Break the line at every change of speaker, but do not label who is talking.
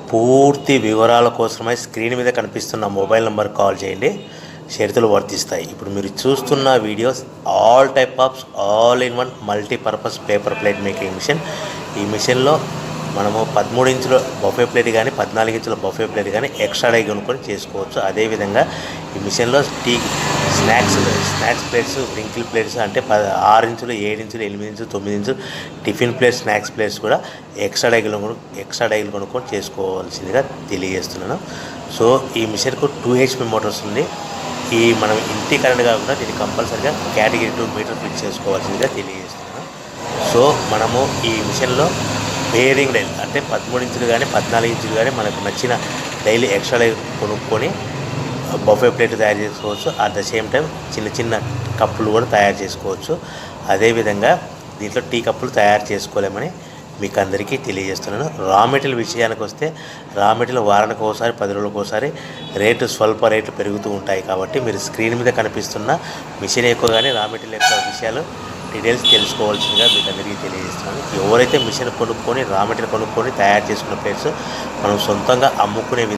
పూర్తి వివరాల కోసమై స్క్రీన్ మీద కనిపిస్తున్న మొబైల్ నెంబర్ కాల్ చేయండి. షరతులు వర్తిస్తాయి. ఇప్పుడు మీరు చూస్తున్న videos all type of all in one multipurpose paper plate making machine. ఈ మిషన్లో మనము 13 ఇంచుల బఫే ప్లేట్ కానీ 14 ఇంచుల బఫే ప్లేట్ కానీ ఎక్స్ట్రా డై కొనుక్కొని చేసుకోవచ్చు. అదేవిధంగా ఈ మిషన్లో స్నాక్స్ ప్లేట్స్, రింకిల్ ప్లేట్స్ అంటే 6 ఇంచులు, 7 ఇంచులు, 8 ఇంచులు, 9 ఇంచులు టిఫిన్ ప్లేట్స్, స్నాక్స్ ప్లేట్స్ కూడా ఎక్స్ట్రా డైలు కొనుక్కొని చేసుకోవాల్సిందిగా తెలియజేస్తున్నాను. సో ఈ మిషన్కు 2 HP మోటార్స్ ఉంది. మనం ఇంటి కరెంట్ కాకుండా దీన్ని కంపల్సరీగా కేటగిరీ 2 మీటర్ ఫిట్ చేసుకోవాల్సిందిగా తెలియజేస్తున్నాను. సో మనము ఈ మిషన్లో బేరింగ్ డైల్ అంటే 13 ఇంచులు కానీ 14 ఇంచులు కానీ మనకు నచ్చిన డైలీ ఎక్స్ట్రా డై కొనుక్కొని బఫే ప్లేట్ తయారు చేసుకోవచ్చు. అట్ ద సేమ్ టైం చిన్న చిన్న కప్పులు కూడా తయారు చేసుకోవచ్చు. అదేవిధంగా దీంట్లో టీ కప్పులు తయారు చేసుకోలేమని మీకు అందరికీ తెలియజేస్తున్నాను. రా మెటీరియల్ విషయానికి వస్తే రా మెటీరియల్ వారానికి ఒకసారి 10 రోజులకు ఒకసారి స్వల్ప రేట్లు పెరుగుతూ ఉంటాయి. కాబట్టి మీరు స్క్రీన్ మీద కనిపిస్తున్న మిషన్ ఎక్కువ కానీ రా మెటీరియల్ యొక్క విషయాలు డీటెయిల్స్ తెలుసుకోవాల్సిందిగా మీకు అందరికీ తెలియజేస్తున్నాను. ఎవరైతే మిషన్ కొనుక్కొని రా మెటీరియల్ కొనుక్కొని తయారు చేసుకున్న ప్లేట్స్ మనం సొంతంగా అమ్ముకునే